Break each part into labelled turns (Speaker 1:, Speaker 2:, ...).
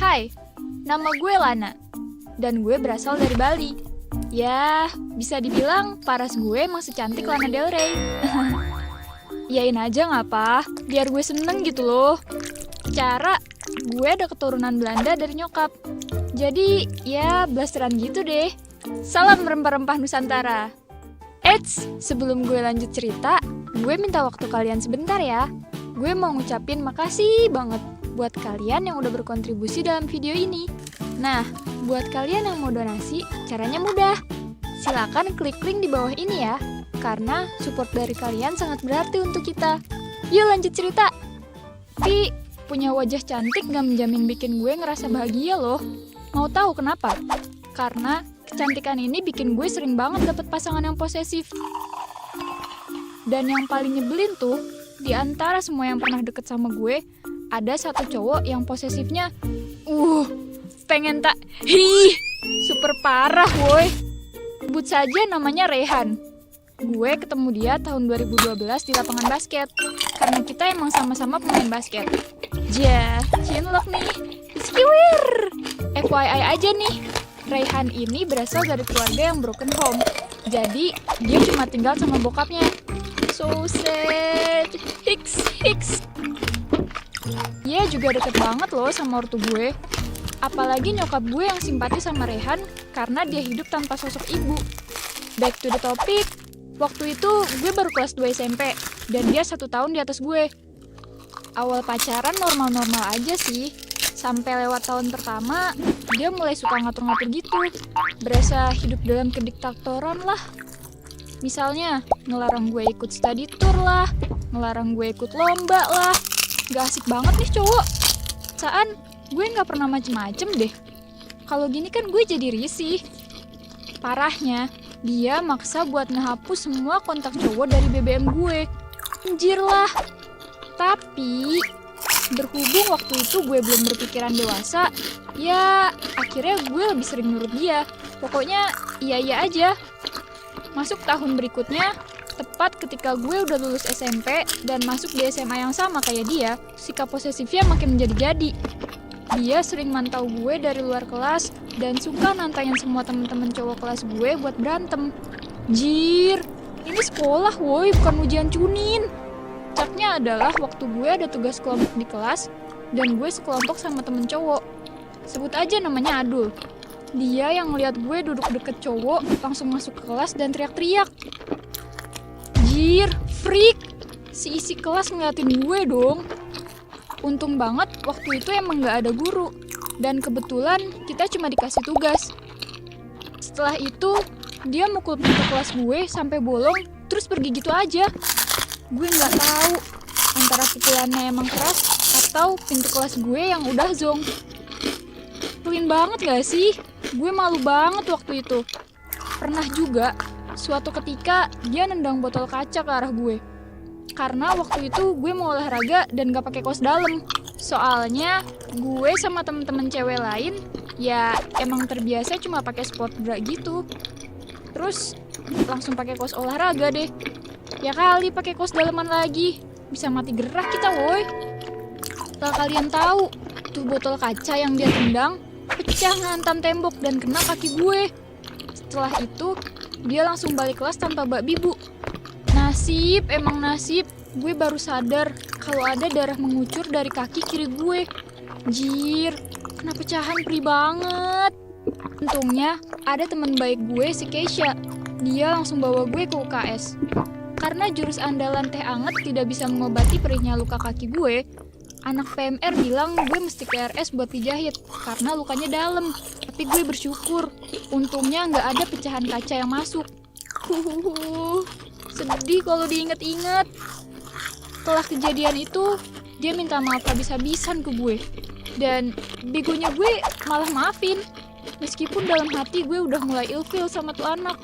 Speaker 1: Hai, nama gue Lana, dan gue berasal dari Bali. Ya, bisa dibilang paras gue emang secantik Lana Del Rey. Yain aja ngapa, biar gue seneng gitu loh. Secara, gue ada keturunan Belanda dari nyokap. Jadi, ya blasteran gitu deh. Salam rempah-rempah Nusantara. Eits, sebelum gue lanjut cerita, gue minta waktu kalian sebentar ya. Gue mau ngucapin makasih banget buat kalian yang udah berkontribusi dalam video ini. Nah, buat kalian yang mau donasi, caranya mudah. Silakan klik link di bawah ini ya, karena support dari kalian sangat berarti untuk kita. Yuk lanjut cerita. Tapi, punya wajah cantik gak menjamin bikin gue ngerasa bahagia loh. Mau tahu kenapa? Karena kecantikan ini bikin gue sering banget dapet pasangan yang posesif. Dan yang paling nyebelin tuh, di antara semua yang pernah deket sama gue, ada satu cowok yang posesifnya, pengen tak, super parah woi. Sebut saja namanya Rehan. Gue ketemu dia tahun 2012 di lapangan basket, karena kita emang sama-sama pemain basket. Cinlok nih, skiwir. FYI aja nih, Rehan ini berasal dari keluarga yang broken home. Jadi, dia cuma tinggal sama bokapnya. So sad. Hiks. Dia juga deket banget loh sama ortu gue. Apalagi nyokap gue yang simpati sama Rehan karena dia hidup tanpa sosok ibu. Back to the topic, waktu itu gue baru kelas 2 SMP dan dia 1 tahun di atas gue. Awal pacaran normal-normal aja sih. Sampai lewat tahun pertama, dia mulai suka ngatur-ngatur gitu. Berasa hidup dalam kediktatoran lah. Misalnya, ngelarang gue ikut study tour lah, ngelarang gue ikut lomba lah. Gak asik banget nih cowok. Perasaan gue gak pernah macem-macem deh. Kalau gini kan gue jadi risih. Parahnya, dia maksa buat ngehapus semua kontak cowok dari BBM gue. Anjir lah. Tapi, berhubung waktu itu gue belum berpikiran dewasa, ya akhirnya gue lebih sering nurut dia. Pokoknya iya aja. Masuk tahun berikutnya, tepat ketika gue udah lulus SMP dan masuk di SMA yang sama kayak dia, sikap posesifnya makin menjadi-jadi. Dia sering mantau gue dari luar kelas dan suka nantangin semua temen-temen cowok kelas gue buat berantem. Jir, ini sekolah woi, bukan ujian cunin. Caknya adalah waktu gue ada tugas kelompok di kelas dan gue sekelompok sama temen cowok. Sebut aja namanya Adul. Dia yang ngeliat gue duduk deket cowok langsung masuk ke kelas dan teriak-teriak. Jir, freak. Si isi kelas ngeliatin gue dong. Untung banget waktu itu emang gak ada guru. Dan kebetulan kita cuma dikasih tugas. Setelah itu, dia mukul pintu kelas gue sampai bolong terus pergi gitu aja. Gue gak tahu antara pukulannya emang keras atau pintu kelas gue yang udah zonk. Pelin banget gak sih? Gue malu banget waktu itu. Pernah juga, suatu ketika dia nendang botol kaca ke arah gue. Karena waktu itu gue mau olahraga dan gak pakai kaos dalam. Soalnya gue sama temen-temen cewek lain ya emang terbiasa cuma pakai sport bra gitu. Terus langsung pakai kaos olahraga deh. Ya kali pakai kaos dalaman lagi. Bisa mati gerah kita woi. Kalau kalian tahu, tuh botol kaca yang dia tendang pecah ngantam tembok dan kena kaki gue. Setelah itu, dia langsung balik kelas tanpa babi bu. Nasib, emang nasib. Gue baru sadar kalau ada darah mengucur dari kaki kiri gue. Jir, kena pecahan perih banget. Untungnya, ada teman baik gue si Keisha. Dia langsung bawa gue ke UKS. Karena jurus andalan teh anget tidak bisa mengobati perihnya luka kaki gue, anak PMR bilang gue mesti ke RS buat dijahit karena lukanya dalam. Tapi gue bersyukur, untungnya nggak ada pecahan kaca yang masuk. Sedih kalau diinget-inget. Setelah kejadian itu, dia minta maaf habis-habisan ke gue. Dan begonya gue malah maafin. Meskipun dalam hati gue udah mulai ilfil sama tuh anak.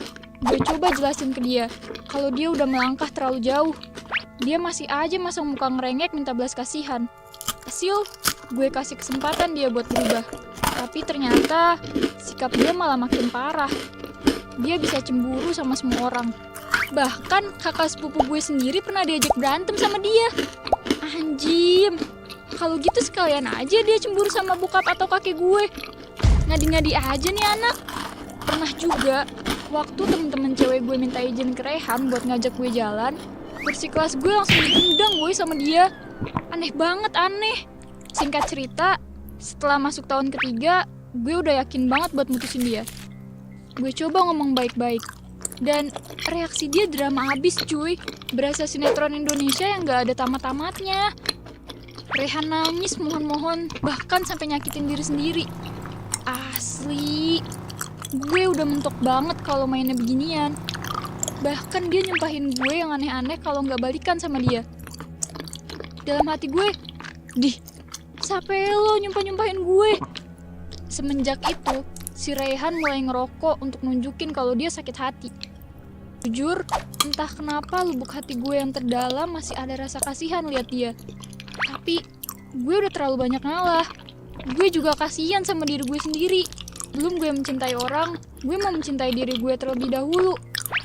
Speaker 1: Gue coba jelasin ke dia kalau dia udah melangkah terlalu jauh. Dia masih aja masang muka ngerengek minta belas kasihan. Hasil, gue kasih kesempatan dia buat berubah. Tapi ternyata sikap dia malah makin parah. Dia bisa cemburu sama semua orang. Bahkan kakak sepupu gue sendiri pernah diajak berantem sama dia. Anjim. Kalau gitu sekalian aja dia cemburu sama bokap atau kakek gue. Ngadi-ngadi aja nih anak. Pernah juga, waktu temen-temen cewek gue minta izin ke Rehan buat ngajak gue jalan, bersikelas gue langsung ditendang gue sama dia. Aneh banget, aneh. Singkat cerita, setelah masuk tahun ketiga, gue udah yakin banget buat mutusin dia. Gue coba ngomong baik-baik, dan reaksi dia drama abis cuy. Berasa sinetron Indonesia yang gak ada tamat-tamatnya. Rehan nangis mohon-mohon, bahkan sampai nyakitin diri sendiri. Asli, gue udah mentok banget kalau mainnya beginian. Bahkan dia nyumpahin gue yang aneh-aneh kalau nggak balikan sama dia. Dalam hati gue, sampai lo nyumpahin gue. Semenjak itu, si Rehan mulai ngerokok untuk nunjukin kalau dia sakit hati. Jujur, entah kenapa lubuk hati gue yang terdalam masih ada rasa kasihan lihat dia. Tapi, gue udah terlalu banyak ngalah. Gue juga kasihan sama diri gue sendiri. Belum gue mencintai orang, gue mau mencintai diri gue terlebih dahulu.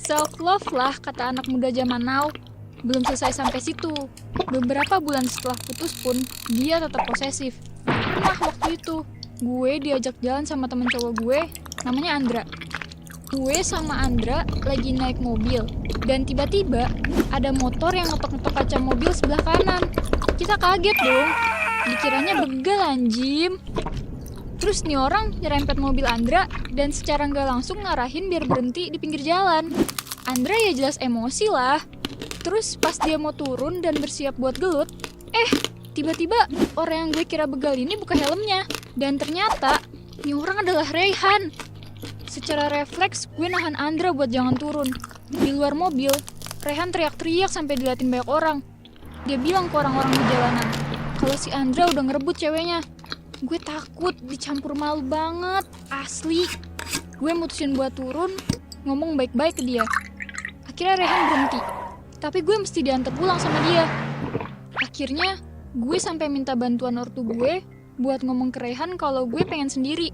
Speaker 1: Self-love lah, kata anak muda zaman now. Belum selesai sampai situ. Beberapa bulan setelah putus pun, dia tetap posesif. Pernah waktu itu, gue diajak jalan sama temen cowok gue, namanya Andra. Gue sama Andra lagi naik mobil, dan tiba-tiba ada motor yang ngetok-ngetok kaca mobil sebelah kanan. Kita kaget dong, dikiranya begal anjim. Terus nih orang nyerempet mobil Andra dan secara nggak langsung ngarahin biar berhenti di pinggir jalan. Andra ya jelas emosi lah. Terus pas dia mau turun dan bersiap buat gelut, tiba-tiba orang yang gue kira begal ini buka helmnya. Dan ternyata nih orang adalah Rehan. Secara refleks gue nahan Andra buat jangan turun. Di luar mobil, Rehan teriak-teriak sampai diliatin banyak orang. Dia bilang ke orang-orang di jalanan kalau si Andra udah ngerebut ceweknya. Gue takut, dicampur malu banget, asli. Gue mutusin buat turun, ngomong baik-baik ke dia. Akhirnya Rehan berhenti, tapi gue mesti diantar pulang sama dia. Akhirnya, gue sampai minta bantuan ortu gue buat ngomong ke Rehan kalau gue pengen sendiri.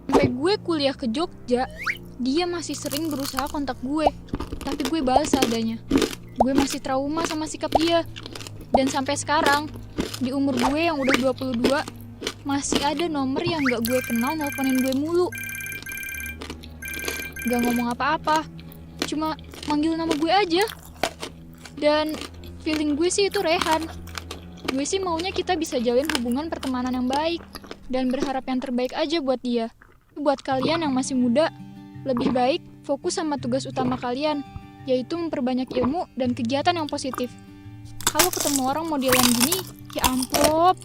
Speaker 1: Sampai gue kuliah ke Jogja, dia masih sering berusaha kontak gue. Tapi gue balas seadanya. Gue masih trauma sama sikap dia. Dan sampai sekarang, di umur gue yang udah 22, masih ada nomor yang gak gue kenal nelponin gue mulu. Gak ngomong apa-apa, cuma manggil nama gue aja. Dan feeling gue sih itu Rehan. Gue sih maunya kita bisa jalin hubungan pertemanan yang baik dan berharap yang terbaik aja buat dia. Buat kalian yang masih muda, lebih baik fokus sama tugas utama kalian, yaitu memperbanyak ilmu dan kegiatan yang positif. Kalau ketemu orang modelan gini, ya ampun,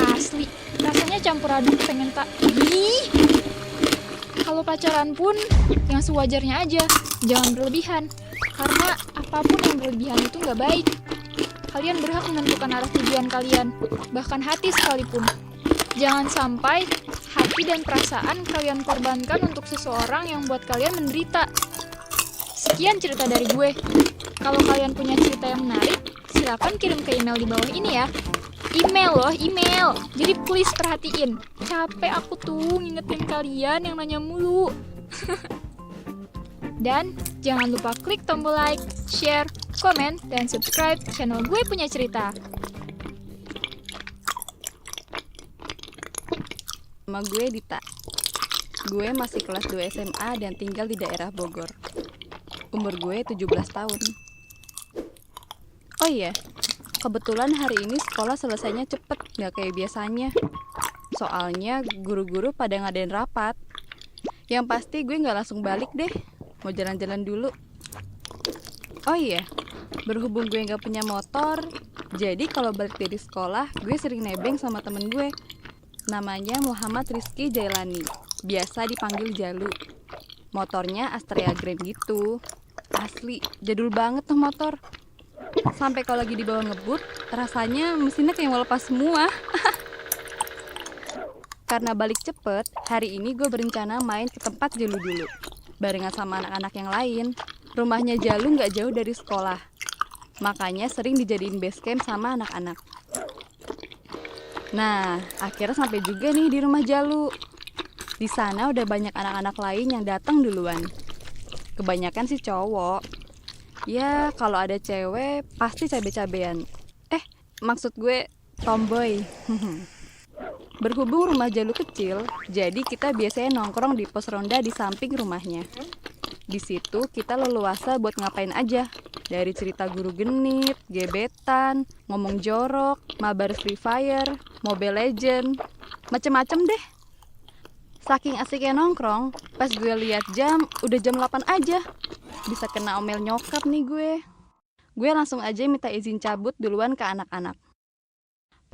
Speaker 1: asli, rasanya campur aduk pengen Kalau pacaran pun, yang sewajarnya aja, jangan berlebihan. Karena apapun yang berlebihan itu nggak baik. Kalian berhak menentukan arah tujuan kalian, bahkan hati sekalipun. Jangan sampai hati dan perasaan kalian korbankan untuk seseorang yang buat kalian menderita. Sekian cerita dari gue. Kalau kalian punya cerita yang menarik, silakan kirim ke email di bawah ini ya. Email loh, email. Jadi please perhatiin. Capek aku tuh ngingetin kalian yang nanya mulu. Dan jangan lupa klik tombol like, share, komen, dan subscribe channel Gue Punya Cerita.
Speaker 2: Nama gue Dita. Gue masih kelas 2 SMA dan tinggal di daerah Bogor. Umur gue 17 tahun. Oh iya, kebetulan hari ini sekolah selesainya cepet, gak kayak biasanya. Soalnya guru-guru pada ngadain rapat. Yang pasti gue gak langsung balik deh, mau jalan-jalan dulu. Oh iya, berhubung gue gak punya motor, jadi kalau balik dari sekolah, gue sering nebeng sama temen gue. Namanya Muhammad Rizky Jailani, biasa dipanggil Jalu. Motornya Astrea Grand gitu. Asli, jadul banget tuh motor. Sampai kalau lagi dibawa ngebut, rasanya mesinnya kayak mau lepas semua. Karena balik cepet, hari ini gue berencana main ke tempat Jalu dulu, barengan sama anak-anak yang lain. Rumahnya Jalu gak jauh dari sekolah, makanya sering dijadiin base camp sama anak-anak. Nah, akhirnya sampai juga nih di rumah Jalu. Di sana udah banyak anak-anak lain yang datang duluan. Kebanyakan sih cowok. Ya, kalau ada cewek pasti cabe-cabean. Maksud gue tomboy. Berhubung rumah Jalu kecil, jadi kita biasanya nongkrong di pos ronda di samping rumahnya. Di situ kita leluasa buat ngapain aja. Dari cerita guru genit, gebetan, ngomong jorok, mabar Free Fire, Mobile Legend, macem-macem deh. Saking asiknya nongkrong, pas gue lihat jam, udah jam 8 aja. Bisa kena omel nyokap nih gue. Gue langsung aja minta izin cabut duluan ke anak-anak.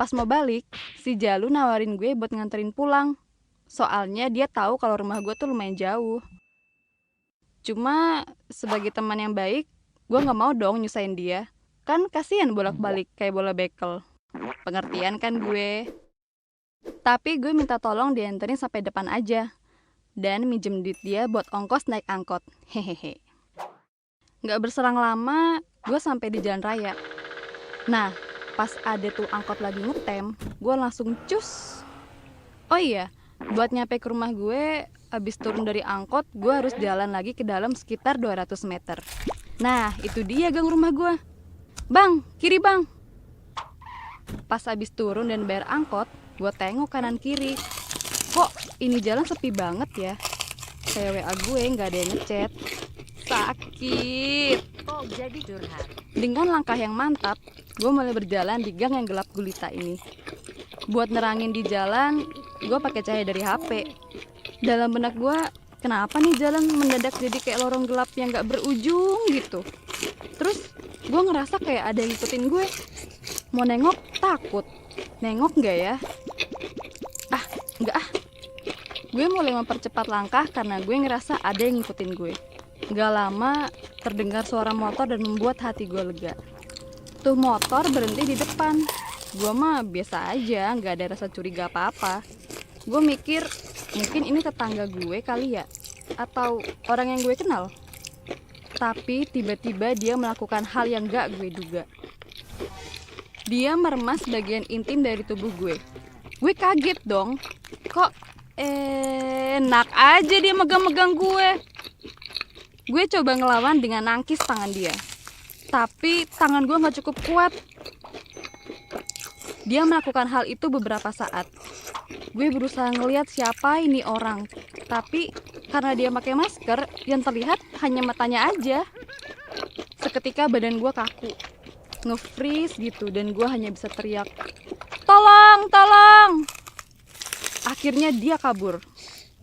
Speaker 2: Pas mau balik, si Jalu nawarin gue buat nganterin pulang. Soalnya dia tahu kalau rumah gue tuh lumayan jauh. Cuma sebagai teman yang baik, gue gak mau dong nyusahin dia. Kan kasihan bolak-balik kayak bola bekel. Pengertian kan gue. Tapi gue minta tolong dianterin sampai depan aja. Dan minjem duit dia buat ongkos naik angkot. Hehehe. Gak berserang lama, gue sampai di jalan raya. Nah, pas ada tuh angkot lagi ngetem, gue langsung cus. Oh iya, buat nyampe ke rumah gue, abis turun dari angkot, gue harus jalan lagi ke dalam sekitar 200 meter. Nah, itu dia gang rumah gue. Bang, kiri bang. Pas abis turun dan bayar angkot, gue tengok kanan kiri. Kok ini jalan sepi banget ya? Kayak WA gue gak ada yang ngechat. Sakit.
Speaker 3: Kok jadi curhat?
Speaker 2: Dengan langkah yang mantap, gue mulai berjalan di gang yang gelap gulita ini. Buat nerangin di jalan, gue pakai cahaya dari HP. Dalam benak gue, kenapa nih jalan mendadak jadi kayak lorong gelap yang gak berujung gitu. Terus gue ngerasa kayak ada yang ngikutin gue. Mau nengok, takut. Nengok gak ya? Enggak ah. Gue mulai mempercepat langkah karena gue ngerasa ada yang ngikutin gue. Gak lama, terdengar suara motor dan membuat hati gue lega. Tuh motor berhenti di depan. Gue mah biasa aja, gak ada rasa curiga apa-apa. Gue mikir, mungkin ini tetangga gue kali ya, atau orang yang gue kenal. Tapi tiba-tiba dia melakukan hal yang gak gue duga. Dia meremas bagian intim dari tubuh gue. Gue kaget dong. Kok enak aja dia megang-megang gue. Gue coba ngelawan dengan nangkis tangan dia. Tapi tangan gue gak cukup kuat. Dia melakukan hal itu beberapa saat. Gue berusaha ngelihat siapa ini orang. Tapi karena dia pakai masker, yang terlihat hanya matanya aja. Seketika badan gue kaku, nge-freeze gitu, dan gue hanya bisa teriak, "Tolong, tolong!" Akhirnya dia kabur.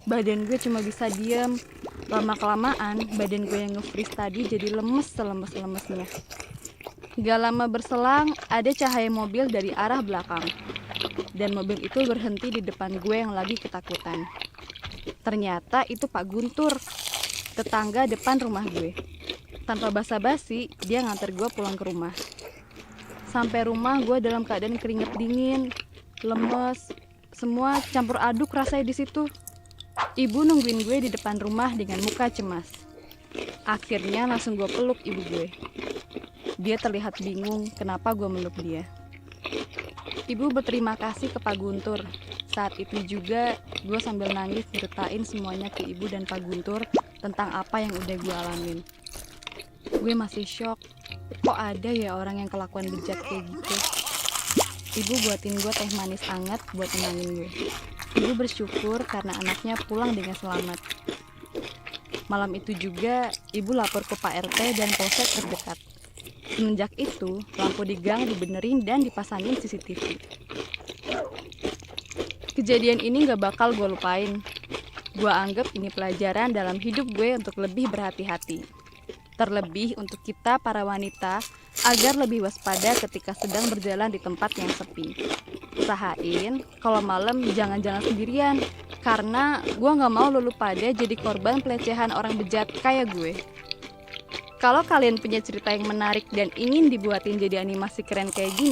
Speaker 2: Badan gue cuma bisa diam. Lama-kelamaan, badan gue yang nge-freeze tadi jadi lemes selemes-lemesnya. Gak lama berselang, ada cahaya mobil dari arah belakang. Dan mobil itu berhenti di depan gue yang lagi ketakutan. Ternyata itu Pak Guntur, tetangga depan rumah gue. Tanpa basa-basi, dia nganter gue pulang ke rumah. Sampai rumah gue dalam keadaan keringet dingin, lemes, semua campur aduk rasanya di situ. Ibu nungguin gue di depan rumah dengan muka cemas. Akhirnya langsung gue peluk ibu gue. Dia terlihat bingung kenapa gue meluk dia. Ibu berterima kasih ke Pak Guntur. Saat itu juga gue sambil nangis ceritain semuanya ke ibu dan Pak Guntur tentang apa yang udah gue alamin. Gue masih shock. Kok ada ya orang yang kelakuan bejat kayak gitu. Ibu buatin gue teh manis hangat buat nenangin gue. Ibu bersyukur karena anaknya pulang dengan selamat. Malam itu juga ibu lapor ke Pak RT dan polsek terdekat. Semenjak itu, lampu di gang dibenerin dan dipasangin CCTV. Kejadian ini gak bakal gue lupain. Gue anggap ini pelajaran dalam hidup gue untuk lebih berhati-hati. Terlebih untuk kita para wanita agar lebih waspada ketika sedang berjalan di tempat yang sepi. Usahain kalau malam jangan-jangan sendirian, karena gue gak mau lu pada jadi korban pelecehan orang bejat kayak gue. Kalau kalian punya cerita yang menarik dan ingin dibuatin jadi animasi keren kayak gini,